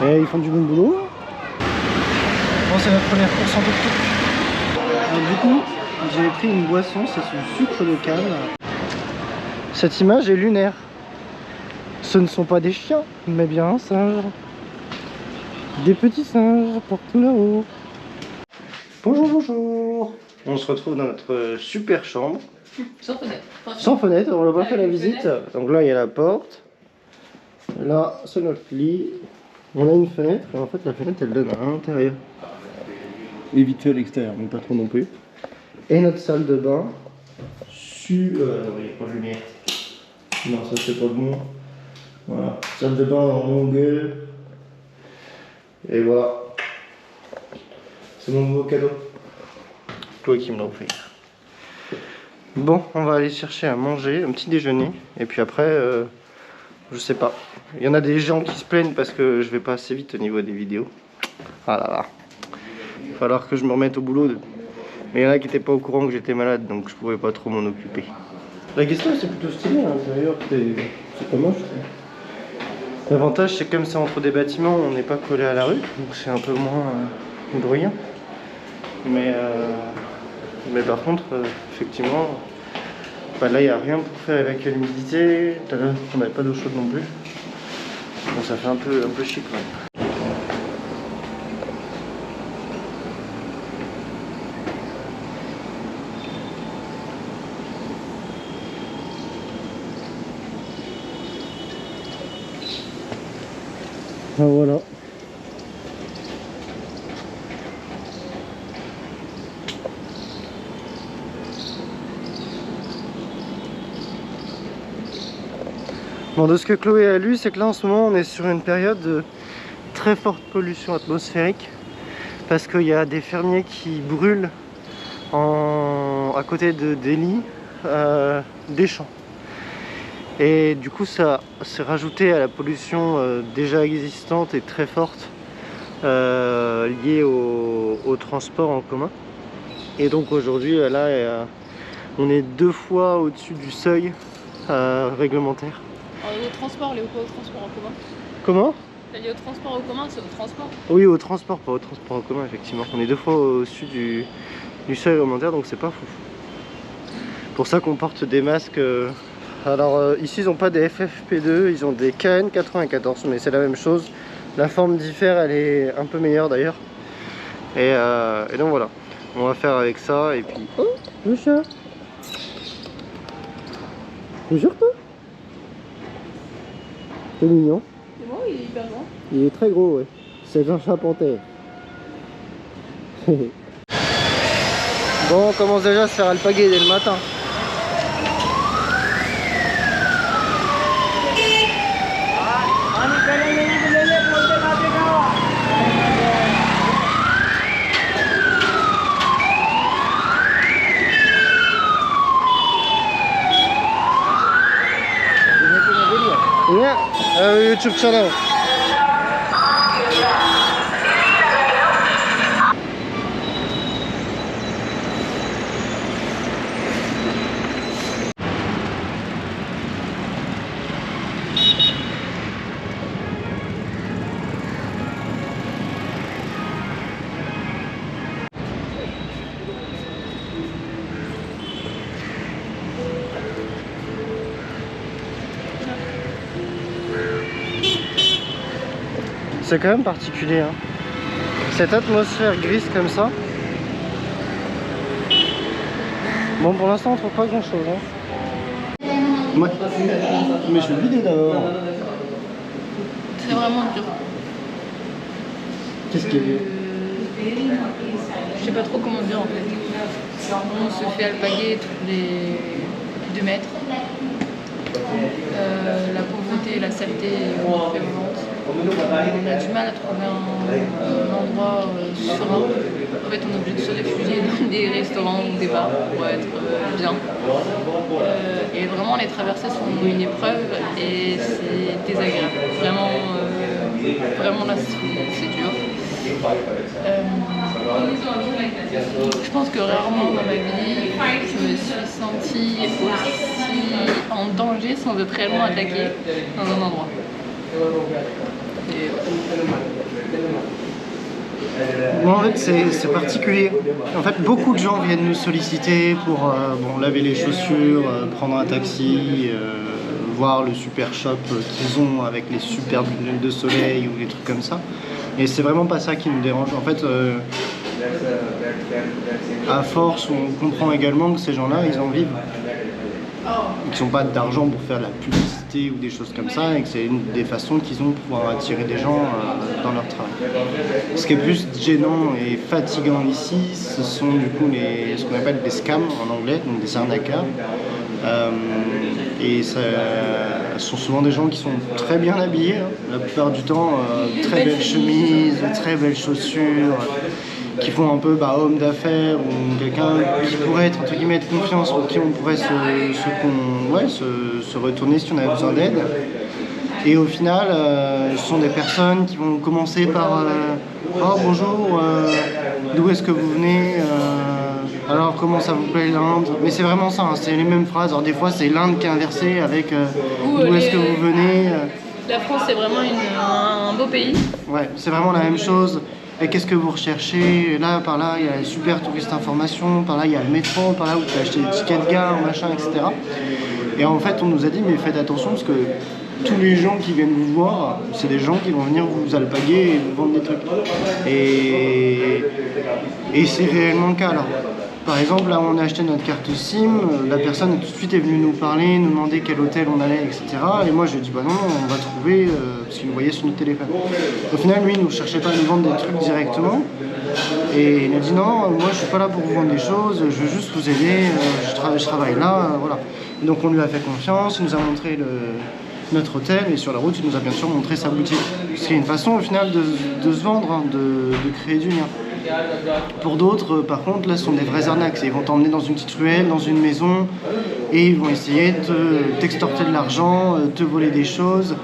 Et ils font du bon boulot. Bon, c'est notre première course en tuk-tuk. Alors du coup, j'ai pris une boisson, c'est du sucre de canne. Cette image est lunaire. Ce ne sont pas des chiens, mais bien un singe. Des petits singes partout là-haut. Bonjour, bonjour. On se retrouve dans notre super chambre. Sans fenêtre. Sans fenêtre, on n'a pas fait la visite. Donc là, il y a la porte. Là, c'est notre lit. On a une fenêtre, et en fait, la fenêtre, elle donne à l'intérieur. Et vite fait à l'extérieur, mais pas trop non plus. Et notre salle de bain. Non, il n'y a pas de lumière. Non, ça, c'est pas bon. Voilà, salle de bain en longueur. Et voilà. C'est mon nouveau cadeau. Chloé qui me l'a offert. Bon, on va aller chercher à manger, un petit déjeuner. Et puis après, je sais pas. Il y en a des gens qui se plaignent parce que je vais pas assez vite au niveau des vidéos. Ah là là. Il va falloir que je me remette au boulot. Mais il y en a qui n'étaient pas au courant que j'étais malade, donc je pouvais pas trop m'en occuper. La question c'est plutôt stylé à l'intérieur, c'est pas moche. L'avantage c'est que comme c'est entre des bâtiments, on n'est pas collé à la rue, donc c'est un peu moins bruyant. Mais par contre, effectivement, bah là il n'y a rien pour faire évacuer l'humidité. On n'avait pas d'eau chaude non plus. Bon, ça fait un peu chic quand même. Ah, voilà. Bon, de ce que Chloé a lu, c'est que là en ce moment on est sur une période de très forte pollution atmosphérique parce qu'il y a des fermiers qui brûlent à côté de Delhi des champs. Et du coup ça s'est rajouté à la pollution déjà existante et très forte liée au transport en commun. Et donc aujourd'hui là on est 2 fois au-dessus du seuil réglementaire. Au transport, les au transport en commun. Comment? T'as dit au transport en commun, c'est au transport? Oui, au transport, pas au transport en commun effectivement. On est 2 fois au-dessus du seuil réglementaire, donc c'est pas fou. Pour ça qu'on porte des masques. Alors ici ils n'ont pas des FFP2, ils ont des KN94, mais c'est la même chose. La forme diffère, elle est un peu meilleure d'ailleurs. Et donc voilà, on va faire avec ça et puis... Oh, le chat! Je jure toi? C'est mignon. C'est bon, il est hyper grand. Il est très gros, ouais. C'est un chat panthère. Bon, on commence déjà à se faire alpaguer dès le matin. Yeah, YouTube channel. C'est quand même particulier, hein. Cette atmosphère grise comme ça. Bon, pour l'instant on trouve pas grand chose, hein. Ouais. Mais je vais vider d'abord. C'est vraiment dur. Qu'est-ce qui est dur? Je sais pas trop comment dire en fait. On se fait alpaguer tous les 2 mètres. La pauvreté, la saleté est prévalente. On a du mal à trouver un endroit serein. En fait, on est obligé de se réfugier dans des restaurants ou des bars pour être bien. Et vraiment, les traversées sont une épreuve et c'est désagréable. Vraiment là, c'est dur. Je pense que rarement dans ma vie, je me suis sentie aussi en danger sans être réellement attaquée dans un endroit. Et Moi, en fait, c'est particulier. En fait, beaucoup de gens viennent nous solliciter pour bon, laver les chaussures, prendre un taxi, voir le super shop qu'ils ont avec les superbes lunettes de soleil ou des trucs comme ça. Et c'est vraiment pas ça qui nous dérange. En fait, à force, on comprend également que ces gens-là, ils en vivent. Qu'ils n'ont pas d'argent pour faire de la publicité ou des choses comme ça, et que c'est une des façons qu'ils ont pour pouvoir attirer des gens dans leur travail. Ce qui est plus gênant et fatigant ici, ce sont du coup ce qu'on appelle des scams en anglais, donc des arnaqueurs. Et ce sont souvent des gens qui sont très bien habillés, hein, la plupart du temps, très belles chemises, très belles chaussures, qui font un peu homme d'affaires ou quelqu'un qui pourrait être entre guillemets de confiance, pour qui on pourrait se retourner si on avait besoin d'aide. Et au final, ce sont des personnes qui vont commencer par oh bonjour, d'où est-ce que vous venez, alors comment ça vous plaît l'Inde. Mais c'est vraiment ça, hein, c'est les mêmes phrases. Alors des fois c'est l'Inde qui est inversée avec d'où est-ce que vous venez. La France c'est vraiment un beau pays. Ouais, c'est vraiment la même chose. Et qu'est-ce que vous recherchez? Là, par là, il y a la super touriste information, par là, il y a le métro, par là, vous pouvez acheter des tickets de gare, machin, etc. Et en fait, on nous a dit, mais faites attention, parce que tous les gens qui viennent vous voir, c'est des gens qui vont venir vous alpaguer et vous vendre des trucs. Et c'est réellement le cas. Alors, par exemple, là, on a acheté notre carte SIM, la personne tout de suite est venue nous parler, nous demander quel hôtel on allait, etc. Et moi, je lui ai dit, bah non, on va trouver, parce qu'il nous voyait sur notre téléphone. Au final, lui, il ne cherchait pas à nous vendre des trucs directement. Et il a dit, non, moi, je suis pas là pour vous vendre des choses, je veux juste vous aider, je travaille là, voilà. Et donc, on lui a fait confiance, il nous a montré notre hôtel, et sur la route, il nous a bien sûr montré sa boutique. C'est une façon, au final, de se vendre, hein, de créer du lien. Pour d'autres, par contre, là, ce sont des vrais arnaques. Ils vont t'emmener dans une petite ruelle, dans une maison, et ils vont essayer de t'extorter de l'argent, te voler des choses.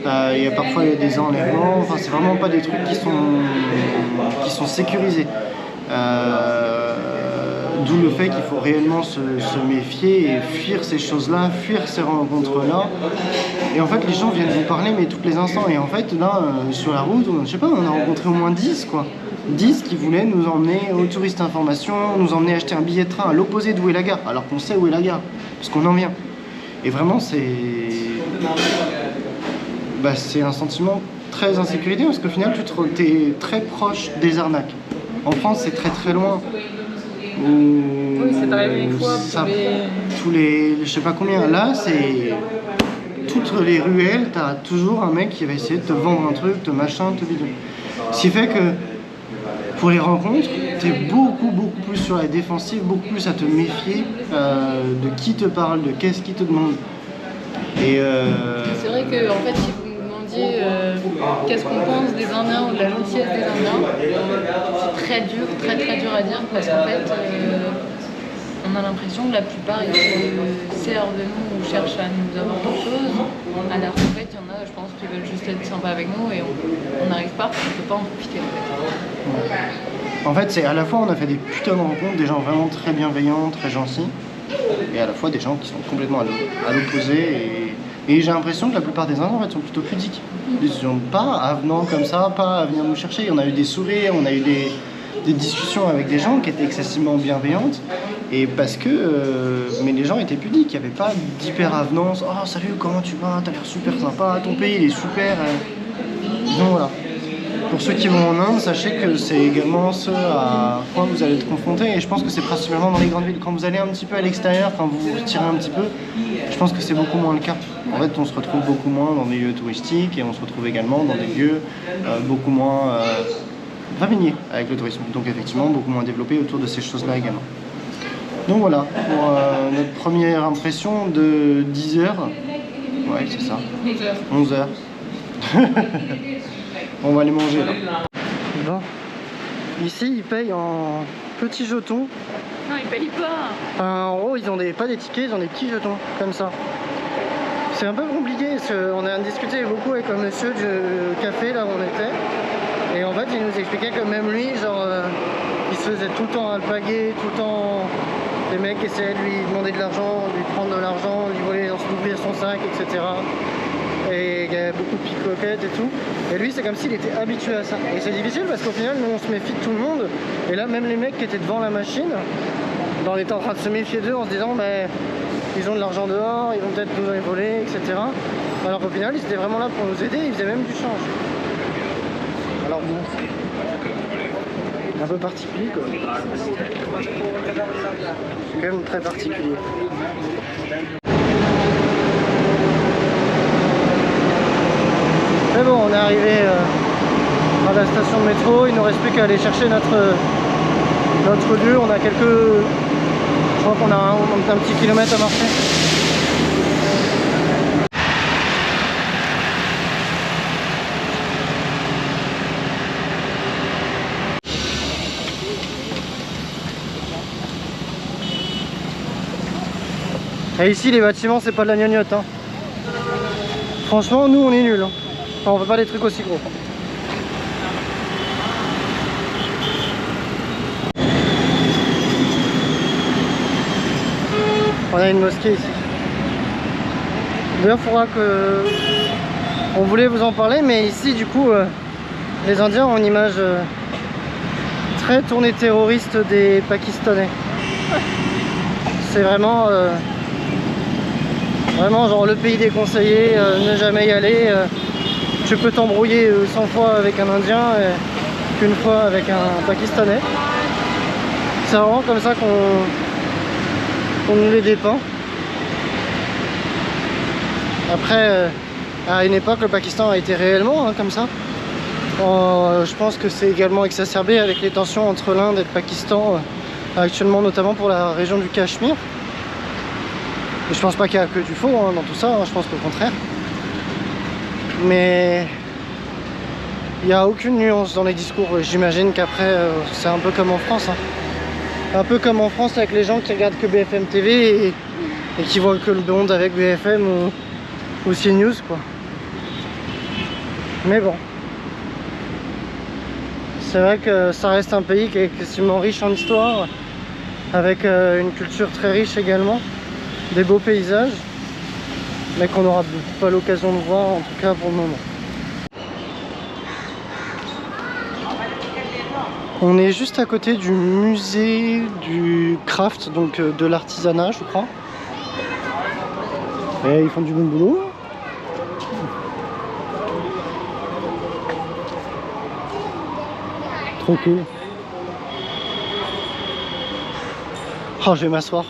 Parfois, il y a des enlèvements. Enfin, c'est vraiment pas des trucs qui sont sécurisés. D'où le fait qu'il faut réellement se méfier et fuir ces choses-là, fuir ces rencontres-là. Et en fait, les gens viennent vous parler, mais tous les instants. Et en fait, là, sur la route, je sais pas, on a rencontré au moins 10, quoi. 10 qui voulaient nous emmener au touriste information, nous emmener acheter un billet de train à l'opposé d'où est la gare, alors qu'on sait où est la gare, parce qu'on en vient. Et vraiment, c'est un sentiment très insécurité, parce qu'au final, tu es très proche des arnaques. En France, c'est très très loin. Oui, c'est arrivé une fois tous les je sais pas combien. Là, c'est toutes les ruelles, t'as toujours un mec qui va essayer de te vendre un truc, te machin, te bidon. Ce qui fait que pour les rencontres, t'es beaucoup plus sur la défensive, beaucoup plus à te méfier de qui te parle, de qu'est-ce qu'il te demande. Et c'est vrai que en fait, si vous me demandiez qu'est-ce qu'on pense des Indiens ou de la gentillesse des Indiens, c'est très dur à dire, parce qu'en fait, on a l'impression que la plupart ils se servent de nous ou cherchent à nous avoir quelque chose, alors qu'en fait, il y en a, je pense, qui veulent juste être sympas avec nous et on n'arrive pas, on ne peut pas en profiter. En fait, c'est à la fois on a fait des putains de rencontres, des gens vraiment très bienveillants, très gentils, et à la fois des gens qui sont complètement à l'opposé. Et j'ai l'impression que la plupart des Indiens en fait, sont plutôt pudiques. Ils ne sont pas avenants comme ça, pas à venir nous chercher. On a eu des sourires, on a eu des discussions avec des gens qui étaient excessivement bienveillantes. Et parce que mais les gens étaient pudiques, il n'y avait pas d'hyper avenance. Oh salut, comment tu vas? T'as l'air super sympa, ton pays il est super. Donc voilà. Pour ceux qui vont en Inde, sachez que c'est également ce à quoi vous allez être confrontés, et je pense que c'est principalement dans les grandes villes. Quand vous allez un petit peu à l'extérieur, quand vous vous retirez un petit peu, je pense que c'est beaucoup moins le cas. En fait, on se retrouve beaucoup moins dans des lieux touristiques, et on se retrouve également dans des lieux beaucoup moins familiers avec le tourisme. Donc effectivement, beaucoup moins développés autour de ces choses-là également. Donc voilà, pour notre première impression de 10 heures. Ouais, c'est ça. 11 heures. On va aller manger là. Bon. Ici, ils payent en petits jetons. Non, ils payent pas. En gros, ils ont pas des tickets, ils ont des petits jetons, comme ça. C'est un peu compliqué, parce qu'on a discuté beaucoup avec un monsieur du café, là où on était. Et en fait, il nous expliquait que même lui, genre, il se faisait tout le temps alpaguer, tout le temps... Les mecs essayaient de lui demander de l'argent, lui prendre de l'argent, lui voler, ouvrir son sac, etc. et il y avait beaucoup de pickpockets et tout. Et lui, c'est comme s'il était habitué à ça. Et c'est difficile parce qu'au final, nous, on se méfie de tout le monde. Et là, même les mecs qui étaient devant la machine, on était en train de se méfier d'eux en se disant, bah, ils ont de l'argent dehors, ils vont peut-être nous les voler, etc. Alors qu'au final, ils étaient vraiment là pour nous aider, ils faisaient même du change. Alors bon, un peu particulier quoi. C'est quand même très particulier. Mais bon, on est arrivé à la station de métro, il nous reste plus qu'à aller chercher notre lieu. On a quelques... Je crois qu'on a un petit kilomètre à marcher. Et ici les bâtiments c'est pas de la gnognotte hein. Franchement nous on est nuls hein. Enfin, on veut pas des trucs aussi gros. On a une mosquée ici. D'ailleurs il faudra que... On voulait vous en parler mais ici du coup les Indiens ont une image très tournée terroriste des Pakistanais. C'est vraiment... Vraiment genre le pays déconseillé, ne jamais y aller. Tu peux t'embrouiller 100 fois avec un Indien qu'une fois avec un Pakistanais. C'est vraiment comme ça qu'on nous les dépeint. Après, à une époque, le Pakistan a été réellement comme ça. Je pense que c'est également exacerbé avec les tensions entre l'Inde et le Pakistan, actuellement notamment pour la région du Cachemire. Et je pense pas qu'il y a que du faux hein, dans tout ça, hein, je pense qu'au contraire. Mais il n'y a aucune nuance dans les discours. J'imagine qu'après, c'est un peu comme en France. Hein. Un peu comme en France avec les gens qui regardent que BFM TV et qui voient que le monde avec BFM ou CNews quoi. Mais bon. C'est vrai que ça reste un pays qui est extrêmement riche en histoire, avec une culture très riche également. Des beaux paysages, mais qu'on n'aura pas l'occasion de voir, en tout cas pour le moment. On est juste à côté du musée du craft, donc de l'artisanat, je crois. Et ils font du bon boulot. Trop cool. Oh, je vais m'asseoir.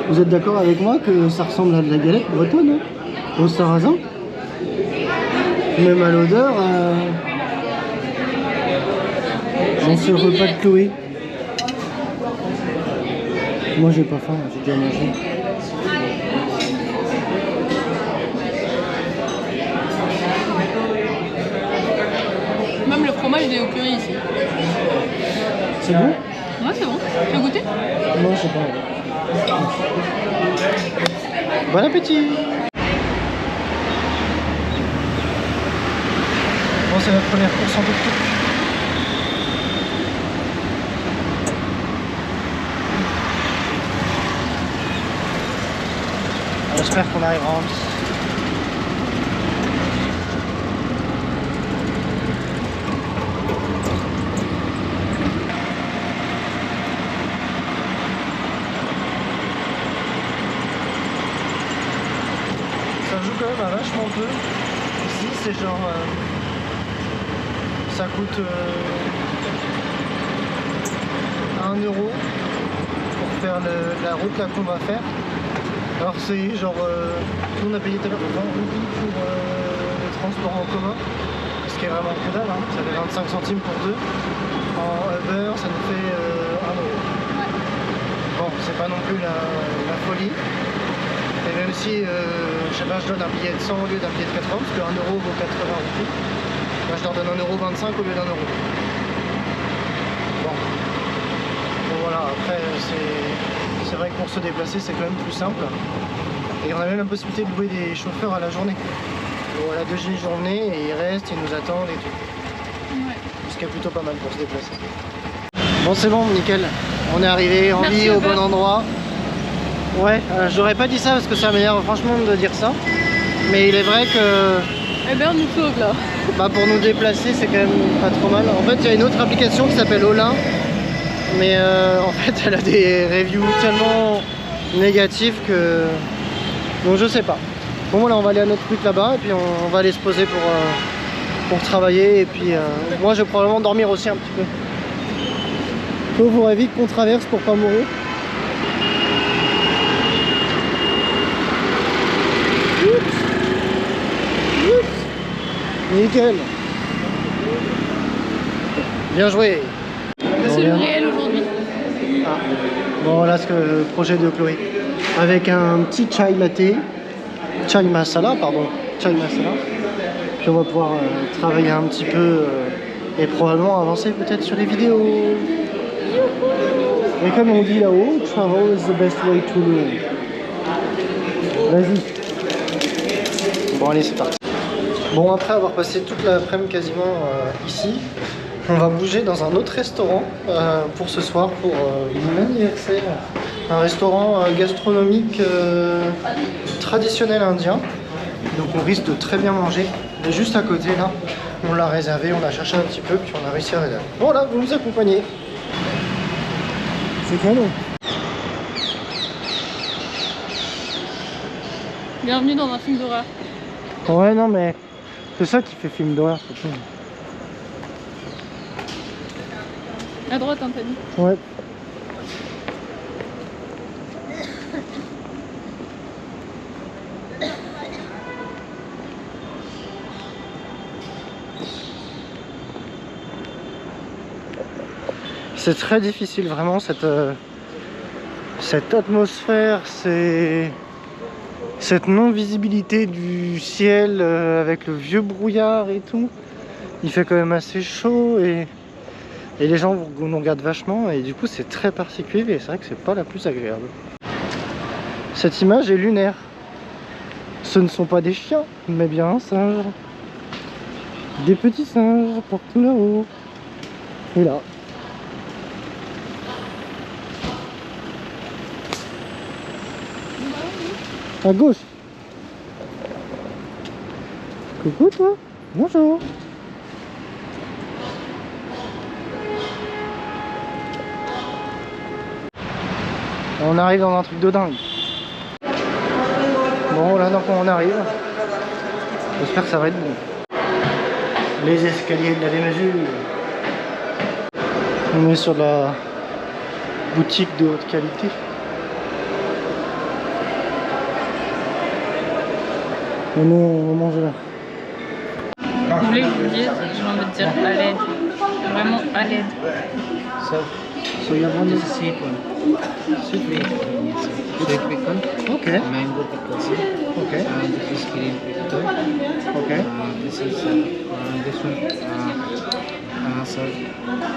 Vous êtes d'accord avec moi que ça ressemble à de la galette bretonne, hein, au sarrasin? Même à l'odeur, dans ce repas de Chloé. Moi j'ai pas faim, j'ai déjà mangé. Même le fromage il est au curry ici. C'est bon? Ouais c'est bon. Tu veux goûter? Non, je sais pas. Bon appétit! Bon, c'est notre première course en tuk-tuk. J'espère qu'on arrivera en vie. Ça joue quand même à vachement peu. Ici c'est genre ça coûte 1 € pour faire la route là qu'on va faire. Alors c'est genre nous on a payé tout à l'heure 20 roupies pour le transport en commun, ce qui est vraiment que dalle, hein. Ça fait 25 centimes pour deux. En Uber ça nous fait 1 €. Bon c'est pas non plus la folie. Et même si, je sais pas, je donne un billet de 100 au lieu d'un billet de 80, parce que 1 € vaut 80 roupies, là je leur donne 1,25 € au lieu d'1 €. Bon. Bon voilà, après c'est vrai que pour se déplacer c'est quand même plus simple. Et on a même la possibilité de louer des chauffeurs à la journée. Ou à la demi-journée, et ils restent, ils nous attendent et tout. Ouais. Ce qui est plutôt pas mal pour se déplacer. Bon c'est bon, nickel. On est arrivé en vie au bon endroit. Ouais, j'aurais pas dit ça parce que ça m'énerve franchement de dire ça. Mais il est vrai que Eh ben, on nous sauve là. bah, pour nous déplacer, c'est quand même pas trop mal. En fait, il y a une autre application qui s'appelle Olin. Mais en fait, elle a des reviews tellement négatives que... Donc je sais pas. Bon voilà, on va aller à notre truc là-bas et puis on va aller se poser pour travailler. Et puis moi, je vais probablement dormir aussi un petit peu. Il faudrait vite qu'on traverse pour pas mourir. Oups. Oups. Nickel. Bien joué. C'est le réel aujourd'hui. Ah. Bon, voilà ce que le projet de Chloé. Avec un petit chai latte. Chai masala, pardon. Chai masala. Puis on va pouvoir travailler un petit peu et probablement avancer peut-être sur les vidéos. Et comme on dit là-haut, travel is the best way to learn. Vas-y. Bon allez, c'est parti. Bon, après avoir passé toute l'après-midi quasiment ici, on va bouger dans un autre restaurant pour ce soir, pour mon anniversaire. Un restaurant gastronomique traditionnel indien. Donc on risque de très bien manger. Mais juste à côté là, on l'a réservé, on l'a cherché un petit peu, puis on a réussi à réserver. Bon là, vous nous accompagnez. C'est canon. Bienvenue dans un film d'horreur. Ouais, non mais c'est ça qui fait film d'horreur, c'est tout. À droite, hein, t'as dit. Ouais. C'est très difficile vraiment cette atmosphère, cette non-visibilité du ciel avec le vieux brouillard et tout. Il fait quand même assez chaud et les gens nous regardent vachement et du coup c'est très particulier et c'est vrai que c'est pas la plus agréable. Cette image est lunaire. Ce ne sont pas des chiens, mais bien un singe. Des petits singes partout là-haut. Et là. À gauche. Coucou toi. Bonjour. On arrive dans un truc de dingue. Bon là donc on arrive. J'espère que ça va être bon. Les escaliers de la démesure. On est sur la boutique de haute qualité. Et nous on va manger là. Vous voulez que je vous dise, j'ai envie de dire à l'aide. Vraiment à l'aide. So you have one This is sweet one. Sweet pickle. Okay. Mango pickle. Sir. Okay. This is green pickle. Okay. This is this one. Sir,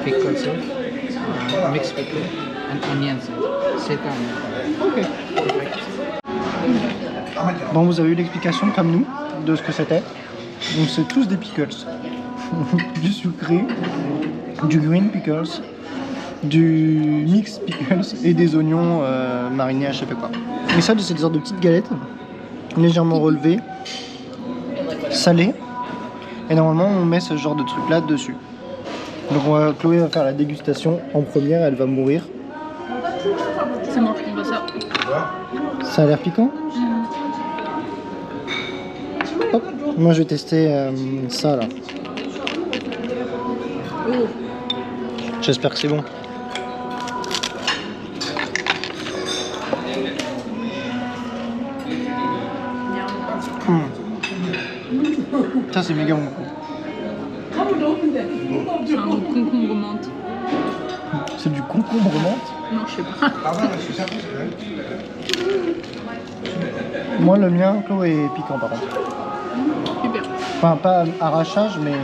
pickle sir. Mixed pickle and onion sir. Seta onion. Ok. Bon, vous avez eu l'explication comme nous de ce que c'était. Donc c'est tous des pickles. Du sucré, du green pickles, du mix pickles et des oignons marinés à je sais pas quoi. Et ça, c'est des sortes de petites galettes légèrement relevées, salées. Et normalement, on met ce genre de truc là dessus. Donc Chloé va faire la dégustation en première, elle va mourir. C'est moi qui vois ça. Ça a l'air piquant. Hop. Moi je vais tester ça là. Oh. J'espère que c'est bon. Ça c'est méga bon. C'est un goût de concombre menthe. C'est du concombre menthe. Non, je sais pas. Moi le mien, Chloé, est piquant par contre. Super. Enfin pas arrachage mais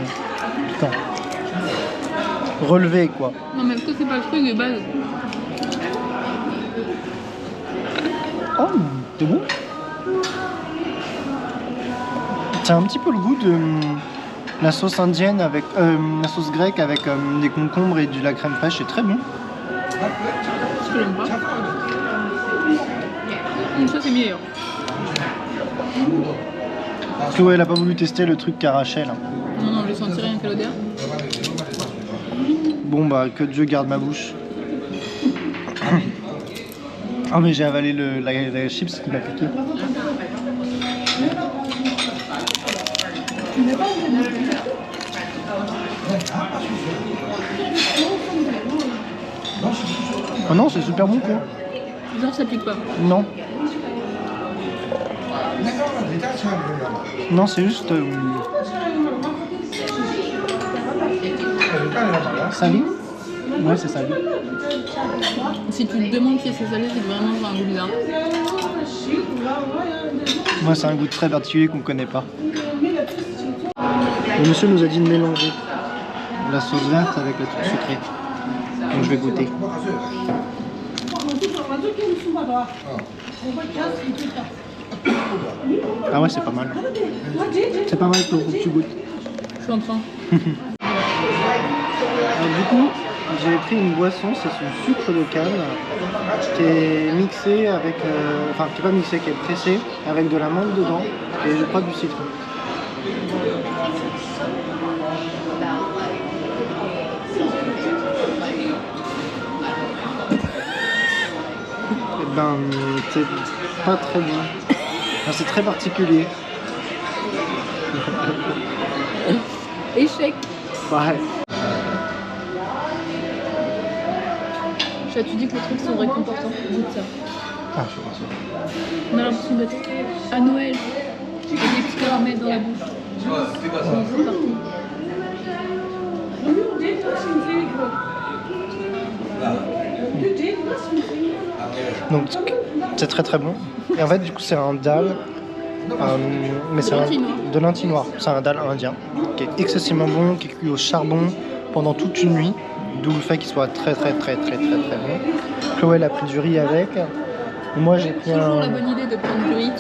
piquant. Relevé quoi. Non, mais est-ce que c'est pas le truc de base? Oh, c'est bon. C'est un petit peu le goût de la sauce indienne avec la sauce grecque avec des concombres et de la crème fraîche, c'est très bon. Je l'aime pas. Ça c'est meilleur. Chloé, elle a pas voulu tester le truc caraché là. Non, non, j'ai senti rien que l'odeur. Bon bah, que Dieu garde ma bouche. Ah mais j'ai avalé la chips qui m'a piqué. Oh non, c'est super bon quoi. Genre, ça pique pas. Non. Non, c'est juste salé. Ouais, c'est salé. Si tu te demandes si c'est salé, c'est que vraiment j'ai un goût bizarre. Moi, c'est un goût très particulier qu'on connaît pas. Le monsieur nous a dit de mélanger la sauce verte avec le truc sucré. Donc je vais goûter. Ah ouais, c'est pas mal. C'est pas mal pour que tu goûtes. Je suis en train. Alors, du coup, j'ai pris une boisson, c'est ce sucre de canne qui est mixé avec, enfin qui est pas mixé, qui est pressé avec de la menthe dedans et je crois du citron. Et ben, c'est pas très bon. Enfin, c'est très particulier. Échec. Ouais. Tu dis que les trucs sont réconfortants. Goûte ça. Ah, je sais pas ça. On a l'impression d'être à Noël. Avec des petits caramels dans la bouche. C'est parti. Donc c'est très très bon. Et en fait du coup c'est un dal, mais c'est de lentilles noires. C'est un dal indien qui est excessivement bon, qui est cuit au charbon pendant toute une nuit, d'où le fait qu'il soit très bon. Chloé elle a pris du riz avec. Moi j'ai pris toujours la bonne idée de prendre du riz.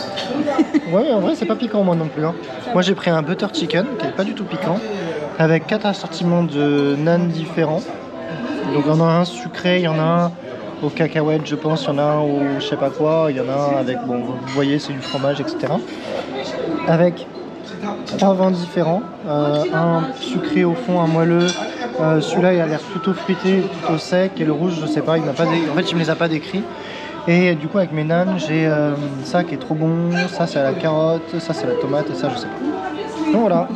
Ouais, en vrai c'est pas piquant moi non plus. Hein. Moi j'ai pris un butter chicken qui est pas du tout piquant, avec 4 assortiments de naan différents. Donc il y en a un sucré, il y en a un aux cacahuètes je pense, il y en a un au je sais pas quoi, il y en a un avec, bon vous voyez c'est du fromage etc. Avec 3 vins différents, un sucré au fond, un moelleux, celui-là il a l'air plutôt fruité, plutôt sec, et le rouge je sais pas, il m'a pas en fait il me les a pas décrits. Et du coup avec mes naans j'ai ça qui est trop bon, ça c'est à la carotte, ça c'est la tomate et ça je sais pas. Donc voilà,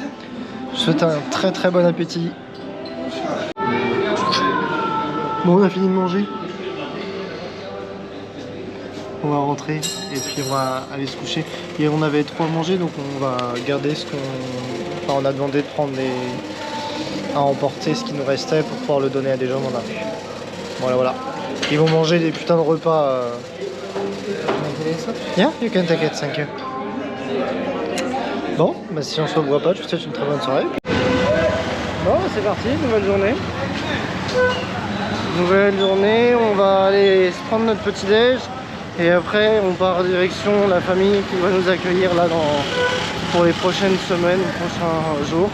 je vous souhaite un très très bon appétit. Bon on a fini de manger. On va rentrer et puis on va aller se coucher. Et on avait trop à manger donc on va garder ce qu'on... Enfin on a demandé de prendre à emporter ce qui nous restait pour pouvoir le donner à des gens dans la rue. Voilà. Ils vont manger des putains de repas. Yeah, you can take it, thank you. Bon, bah si on se revoit pas, je vous souhaite une très bonne soirée. Bon, c'est parti, nouvelle journée. On va aller se prendre notre petit déj. Et après, on part en direction la famille qui va nous accueillir là pour les prochaines semaines, les prochains jours.